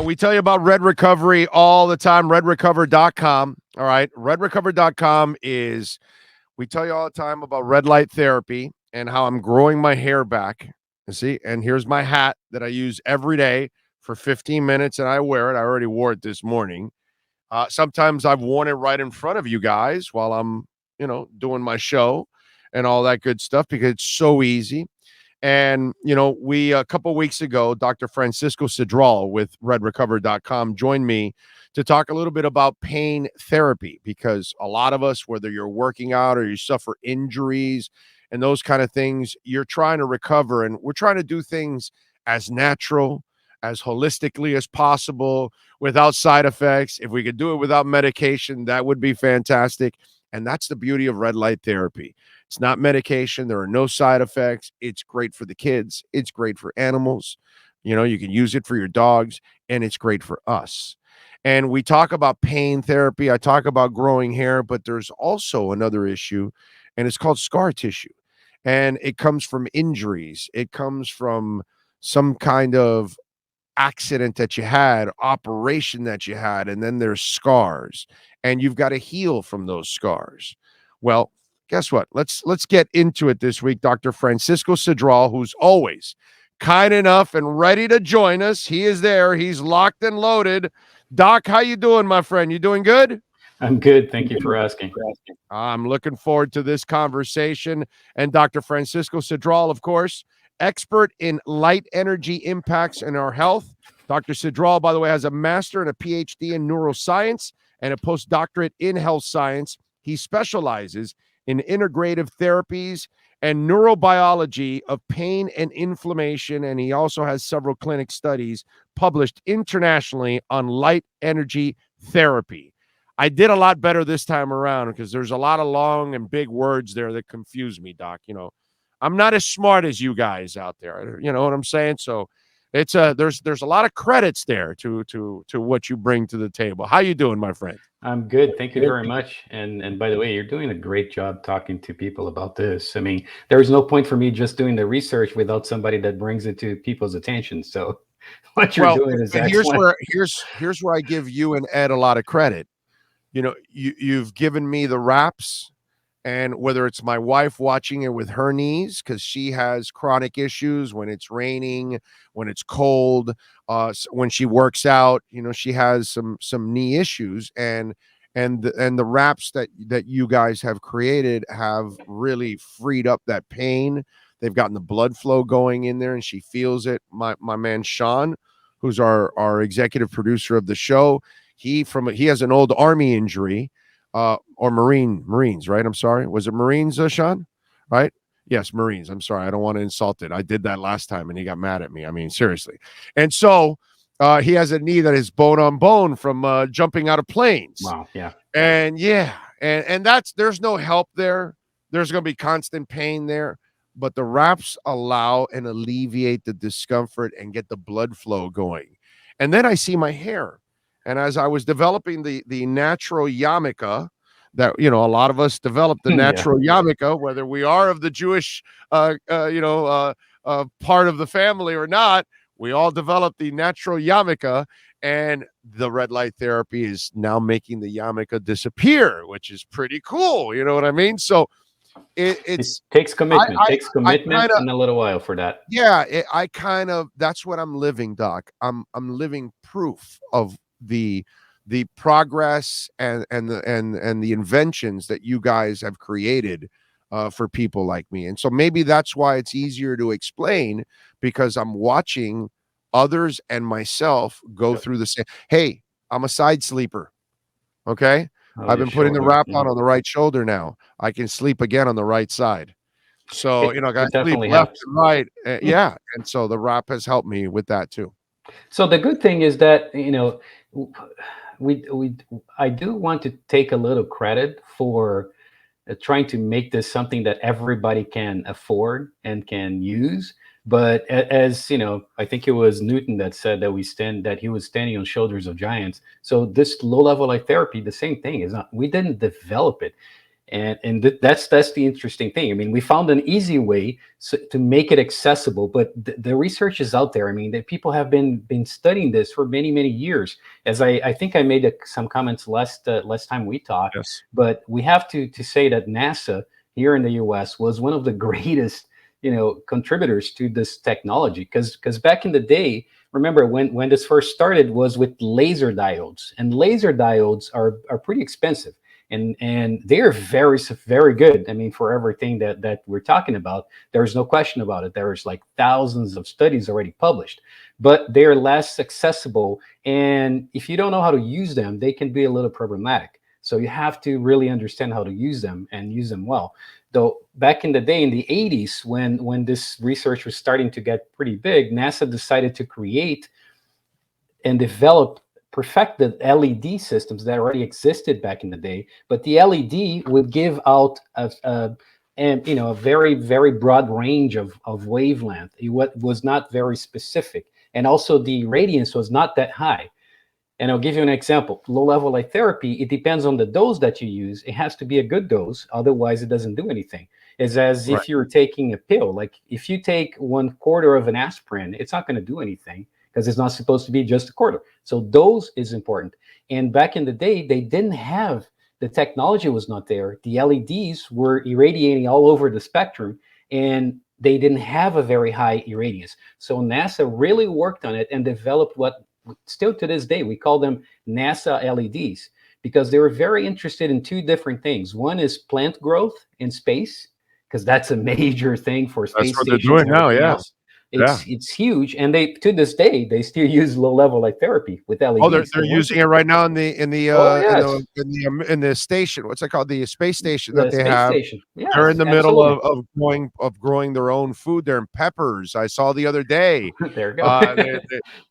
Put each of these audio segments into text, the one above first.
We tell you about Red Recovery all the time, redrecover.com. All right. Redrecover.com is, we tell you all the time about red light therapy and how I'm growing my hair back. You see, and here's my hat that I use every day for 15 minutes and I wear it. I already wore it this morning. Sometimes I've worn it right in front of you guys while I'm, doing my show and all that good stuff because it's so easy. And, we, a couple weeks ago, Dr. Francisco Cidral with redrecover.com joined me to talk a little bit about pain therapy because a lot of us, whether you're working out or you suffer injuries and those kind of things, you're trying to recover. And we're trying to do things as natural, as holistically as possible without side effects. If we could do it without medication, that would be fantastic. And that's the beauty of red light therapy. It's not medication. There are no side effects. It's great for the kids. It's great for animals. You can use it for your dogs, and it's great for us. And we talk about pain therapy. I talk about growing hair, but there's also another issue, and it's called scar tissue. And it comes from injuries. It comes from some kind of accident that you had, operation that you had, and then there's scars, and you've got to heal from those scars. Well, guess what? Let's get into it this week. Dr. Francisco Cidral, who's always kind enough and ready to join us. He is there. He's locked and loaded. Doc, how you doing, my friend? You doing good? I'm good. Thank you for asking. I'm looking forward to this conversation. And Dr. Francisco Cidral, of course, expert in light energy impacts in our health. Dr. Cidral, by the way, has a master and a PhD in neuroscience and a postdoctorate in health science. He specializes in integrative therapies and neurobiology of pain and inflammation, and he also has several clinic studies published internationally on light energy therapy. I did a lot better this time around because there's a lot of long and big words there that confuse me, Doc. I'm not as smart as you guys out there. You know what I'm saying? So it's there's a lot of credits there to what you bring to the table. How you doing, my friend? I'm good. Thank you very much. And by the way, you're doing a great job talking to people about this. I mean, there's no point for me just doing the research without somebody that brings it to people's attention. So what you're doing is excellent. Here's where I give you and Ed a lot of credit. You've given me the raps, and whether it's my wife watching it with her knees because she has chronic issues when it's raining, when it's cold, when she works out, she has some knee issues, and the wraps that you guys have created have really freed up that pain. They've gotten the blood flow going in there, and she feels it. My man Sean, who's our executive producer of the show, he has an old Army injury. Or Marines, right? I'm sorry. Was it Marines, Sean? Right? Yes, Marines. I'm sorry. I don't want to insult it. I did that last time and he got mad at me. I mean, seriously. And so he has a knee that is bone on bone from jumping out of planes. Wow. Yeah. And and there's no help there. There's going to be constant pain there. But the wraps allow and alleviate the discomfort and get the blood flow going. And then I see my hair. And as I was developing the natural yarmulke, that a lot of us develop the natural yarmulke, whether we are of the Jewish part of the family or not, we all develop the natural yarmulke, and the red light therapy is now making the yarmulke disappear, which is pretty cool. You know what I mean? So it takes commitment. Takes commitment and a little while for that. Yeah, that's what I'm living, Doc. I'm living proof of the progress and the inventions that you guys have created for people like me. And so maybe that's why it's easier to explain, because I'm watching others and myself go through the same. Hey, I'm a side sleeper. Okay. I've been putting the wrap on the right shoulder now. I can sleep again on the right side. So, I got to sleep left and right. Yeah. And so the wrap has helped me with that too. So the good thing is that, I do want to take a little credit for trying to make this something that everybody can afford and can use. But as I think it was Newton that said that he was standing on shoulders of giants. So this low level light therapy, the same thing is not. We didn't develop it. That's the interesting thing. I mean, we found an easy way to make it accessible, but the research is out there. I mean, that people have been studying this for many years. As I think I made some comments last time we talked, Yes. but we have to say that NASA here in the U.S. was one of the greatest contributors to this technology, because back in the day, remember when this first started was with laser diodes, and laser diodes are pretty expensive, and they're very good. I mean, for everything that we're talking about, there's no question about it. There's like thousands of studies already published, but they're less accessible, and if you don't know how to use them, they can be a little problematic. So you have to really understand how to use them and use them well. Though back in the day, in the 80s, when this research was starting to get pretty big, NASA decided to create and develop perfected LED systems that already existed back in the day. But the LED would give out a very broad range of wavelength. It was not very specific, and also the radiance was not that high. And I'll give you an example. Low-level light therapy, it depends on the dose that you use. It has to be a good dose, otherwise it doesn't do anything. It's as Right. if you're taking a pill. Like if you take 1/4 of an aspirin, it's not going to do anything because it's not supposed to be just a quarter. So dose is important. And back in the day, they didn't have, the technology was not there. The LEDs were irradiating all over the spectrum, and they didn't have a very high irradiance. So NASA really worked on it and developed what still to this day we call them NASA LEDs, because they were very interested in two different things. One is plant growth in space, because that's a major thing for That's space what they're stations doing and now. everything Yeah. else. Yeah. It's huge, and they to this day they still use low level light therapy with Oh, LEDs. they're And one using it right now in the oh yes, in the station. What's it called? The space station that the they space have. station. They're in Yes, the middle absolutely. of growing their own food. They're in peppers. I saw the other day. There you go.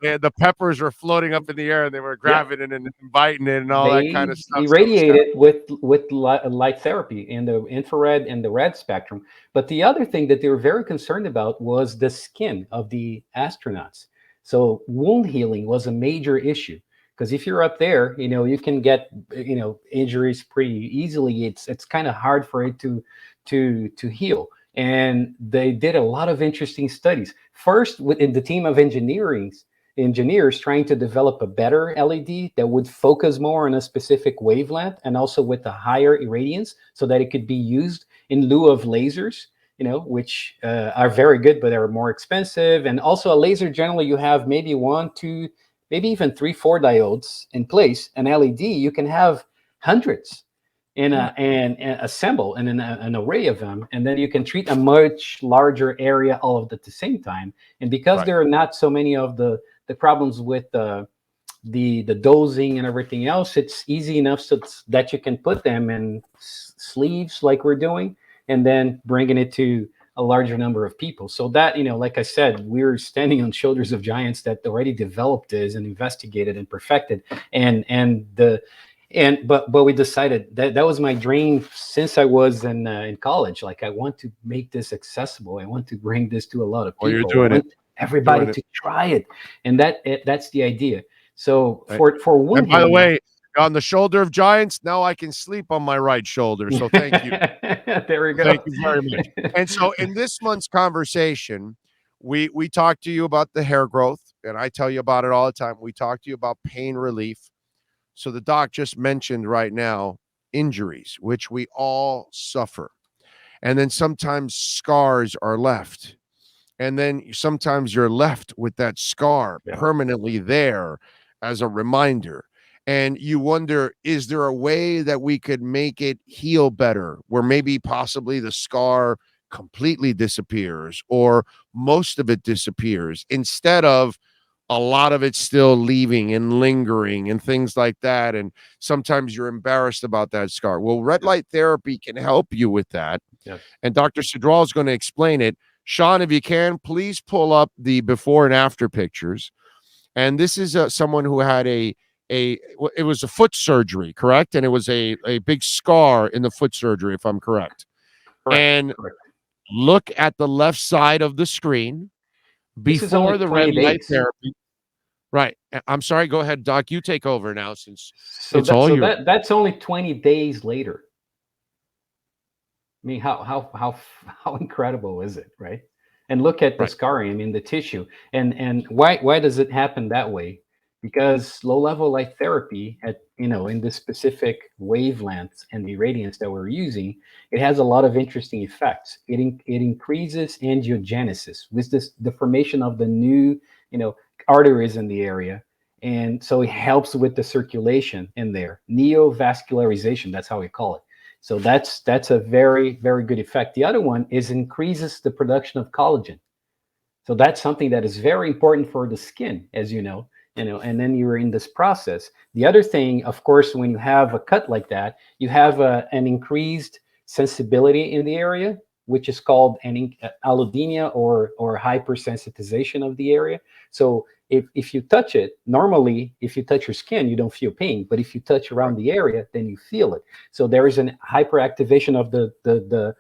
The peppers were floating up in the air, and they were Yep. grabbing it and inviting it and all that kind They of stuff. So it's irradiate kind of it with light therapy in the infrared and the red spectrum. But the other thing that they were very concerned about was the skin of the astronauts. So wound healing was a major issue, because if you're up there, you can get injuries pretty easily. It's kind of hard for it to heal. And they did a lot of interesting studies. First, within the team of engineers trying to develop a better LED that would focus more on a specific wavelength and also with a higher irradiance, so that it could be used in lieu of lasers, which are very good but are more expensive. And also a laser, generally you have maybe one, two, maybe even three, four diodes in place. An LED, you can have hundreds yeah, and assemble an array of them, and then you can treat a much larger area all of at the same time. And because right. there are not so many of the problems with the dosing and everything else, it's easy enough so that you can put them in sleeves like we're doing, and then bringing it to a larger number of people. So that, like I said, we're standing on shoulders of giants that already developed this and investigated and perfected. And but we decided that that was my dream since I was in college. Like, I want to make this accessible. I want to bring this to a lot of Well, you're people. I doing it. want everybody Doing it. to try it, and that's the idea. So Right. for wound And by the healing, way, on the shoulder of giants, now I can sleep on my right shoulder. So thank you. there we Thank go. you very much. And so in this month's conversation, we talked to you about the hair growth, and I tell you about it all the time. We talked to you about pain relief. So the doc just mentioned right now injuries, which we all suffer. And then sometimes scars are left. And then sometimes you're left with that scar Yeah. permanently there as a reminder. And you wonder, is there a way that we could make it heal better, where maybe possibly the scar completely disappears or most of it disappears instead of a lot of it still leaving and lingering and things like that? And sometimes you're embarrassed about that scar. Well, red Yes. light therapy can help you with that. Yes. And Dr. Cidral is going to explain it. Sean, if you can, please pull up the before and after pictures. And this is someone who had it was a foot surgery, correct? And it was a big scar in the foot surgery, if I'm correct. Correct. And Correct. look at the left side of the screen This is only before the red 20 light days. therapy. Right. I'm sorry. Go ahead, Doc. You take over now since So it's that all so yours. that that's only 20 days later. I mean, how incredible is it, right? And look at the Right. scarring. I mean, the tissue, and why does it happen that way? Because low level light therapy at in the specific wavelengths and the radiance that we're using, it has a lot of interesting effects. It increases angiogenesis, with this the formation of the new you know arteries in the area, and so it helps with the circulation in there. Neovascularization, that's how we call it. So that's a very good effect. The other one is increases the production of collagen. So that's something that is very important for the skin, as and then you're in this process. The other thing, of course, when you have a cut like that, you have an increased sensibility in the area, which is called an allodynia or hypersensitization of the area. So if you touch it, normally, if you touch your skin, you don't feel pain. But if you touch around the area, then you feel it. So there is an hyperactivation of the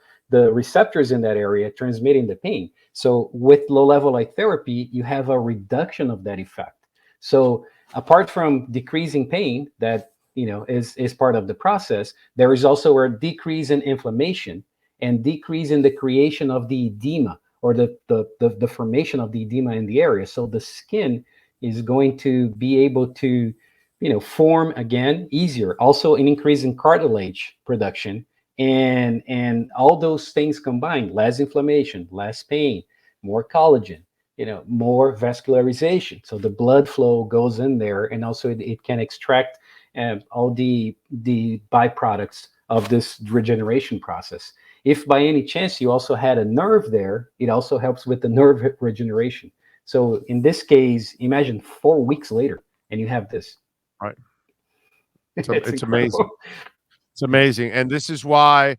receptors in that area transmitting the pain. So with low level light therapy, you have a reduction of that effect. So apart from decreasing pain, that is part of the process, there is also a decrease in inflammation and decrease in the creation of the edema, or the formation of the edema in the area. So the skin is going to be able to form again easier. Also an increase in cartilage production, and all those things combined: less inflammation, less pain, more collagen, more vascularization. So the blood flow goes in there, and also it can extract all the byproducts of this regeneration process. If by any chance you also had a nerve there, it also helps with the nerve regeneration. So in this case, imagine 4 weeks later and you have this. Right. It's It's amazing. incredible. It's amazing. And this is why,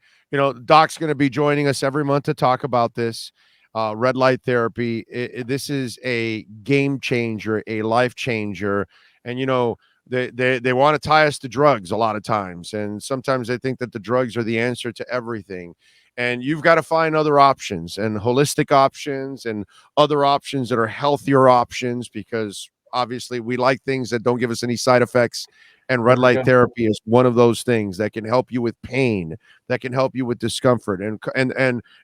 Doc's going to be joining us every month to talk about this red light therapy. This is a game changer, a life changer. And, they want to tie us to drugs a lot of times. And sometimes they think that the drugs are the answer to everything. And you've got to find other options, and holistic options, and other options that are healthier options, because obviously we like things that don't give us any side effects, and red There we light go. therapy is one of those things that can help you with pain, that can help you with discomfort. And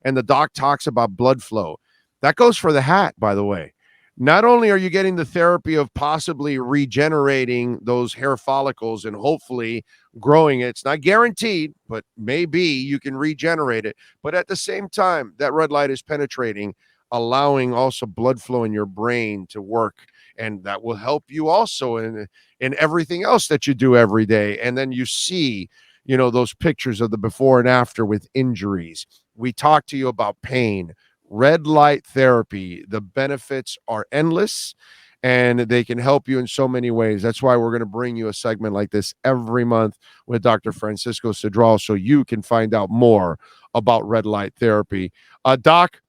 the doc talks about blood flow. That goes for the hat, by the way. Not only are you getting the therapy of possibly regenerating those hair follicles and hopefully growing it. It's not guaranteed, but maybe you can regenerate it. But at the same time, that red light is penetrating, allowing also blood flow in your brain to work. And that will help you also in everything else that you do every day. And then you see, those pictures of the before and after with injuries. We talk to you about pain. Red light therapy, the benefits are endless, and they can help you in so many ways. That's why we're going to bring you a segment like this every month with Dr. Francisco Cidral, so you can find out more about red light therapy. Doc,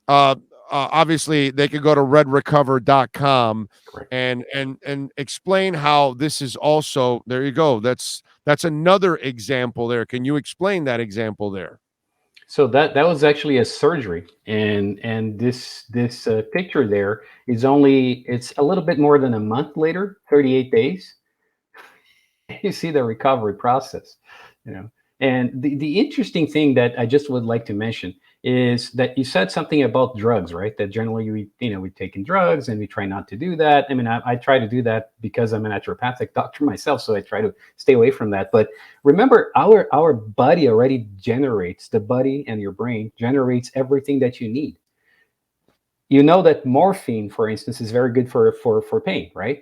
uh, obviously they could go to redrecover.com Correct. and explain how this is also, there you go. That's another example there. Can you explain that example there? So that was actually a surgery, and this picture there is only, it's a little bit more than a month later, 38 days. You see the recovery process, you know. And the interesting thing that I just would like to mention is that you said something about drugs, right? That generally we've taken drugs and we try not to do that. I mean, I try to do that because I'm a naturopathic doctor myself, so I try to stay away from that. But remember, our body already generates, the body and your brain generates everything that you need. You know that morphine, for instance, is very good for pain, right? Right.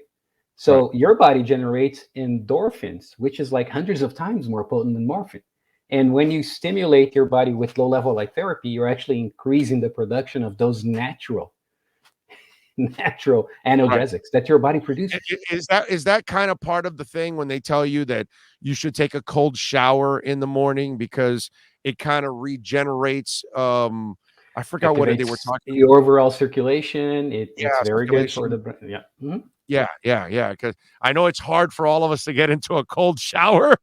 So your body generates endorphins, which is like hundreds of times more potent than morphine. And when you stimulate your body with low level light therapy, you're actually increasing the production of those natural Right. analgesics that your body produces. Is that kind of part of the thing when they tell you that you should take a cold shower in the morning because it kind of regenerates? I forgot what they were Activates talking. your overall circulation. It's Yeah, very good for circulation. the brain. Yeah. Mhm. Yeah. Because I know it's hard for all of us to get into a cold shower,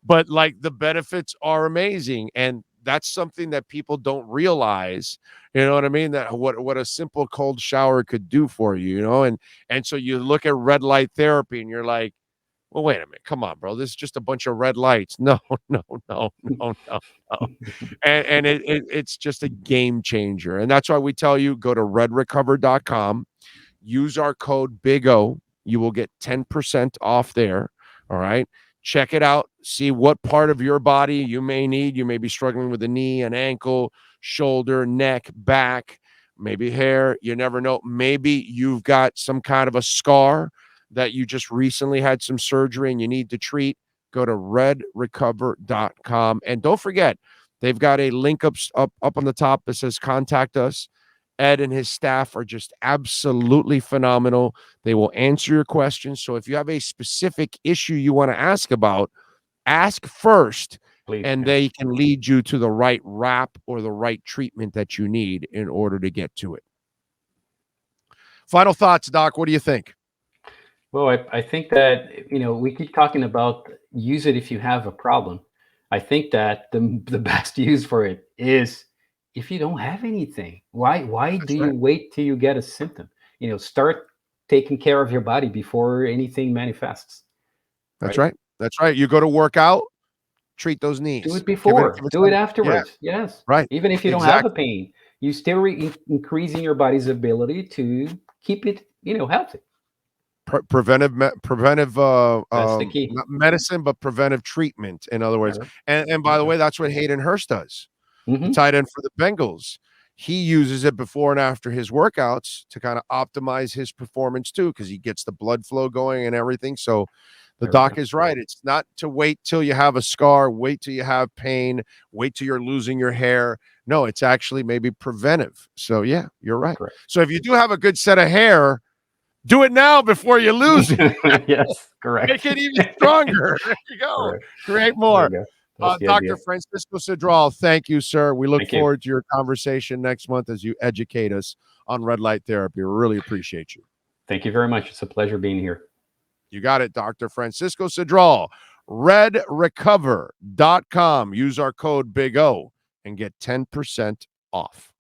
but like the benefits are amazing, and that's something that people don't realize. You know what I mean? That what a simple cold shower could do for you. And so you look at red light therapy, and you're like, Well, wait a minute. Come on, bro. This is just a bunch of red lights. No, no, no, no, no, no. And it's just a game changer. And that's why we tell you go to redrecover.com, use our code Big O. You will get 10% off there. All right. Check it out. See what part of your body you may need. You may be struggling with a knee, an ankle, shoulder, neck, back, maybe hair. You never know. Maybe you've got some kind of a scar that you just recently had some surgery and you need to treat. Go to redrecover.com. And don't forget, they've got a link up on the top that says contact us. Ed and his staff are just absolutely phenomenal. They will answer your questions. So if you have a specific issue you want to ask about, ask first, Please, and yeah. they can lead you to the right wrap or the right treatment that you need in order to get to it. Final thoughts, Doc. What do you think? Well, I think that, we keep talking about use it if you have a problem. I think that the best use for it is if you don't have anything. Why do That's you right. wait till you get a symptom? Start taking care of your body before anything manifests. That's Right? right. That's right. You go to work out, treat those Do knees. it Give it, before, give it do it some. Yeah, afterwards. Yes. right. Even if you don't have a Exactly. pain, you still increasing your body's ability to keep it, healthy. Preventive That's the key. not medicine, but preventive treatment, in other words. Correct. And by the way, that's what Hayden Hurst does, the Hmm. tight end for the Bengals. He uses it before and after his workouts to kind of optimize his performance too, because he gets the blood flow going and everything. So the There we doc go. is right. It's not to wait till you have a scar, wait till you have pain, wait till you're losing your hair. No, it's actually maybe preventive. So yeah, you're right. Correct. So if you do have a good set of hair, do it now before you lose it. Yes, Make correct. it even stronger. There you go. Correct. Create There more. you go. That's the idea. Dr. Francisco Cidral, thank you, sir. We look Thank you. forward to your conversation next month as you educate us on red light therapy. We really appreciate you. Thank you very much. It's a pleasure being here. You got it, Dr. Francisco Cidral. Redrecover.com. Use our code Big O and get 10% off.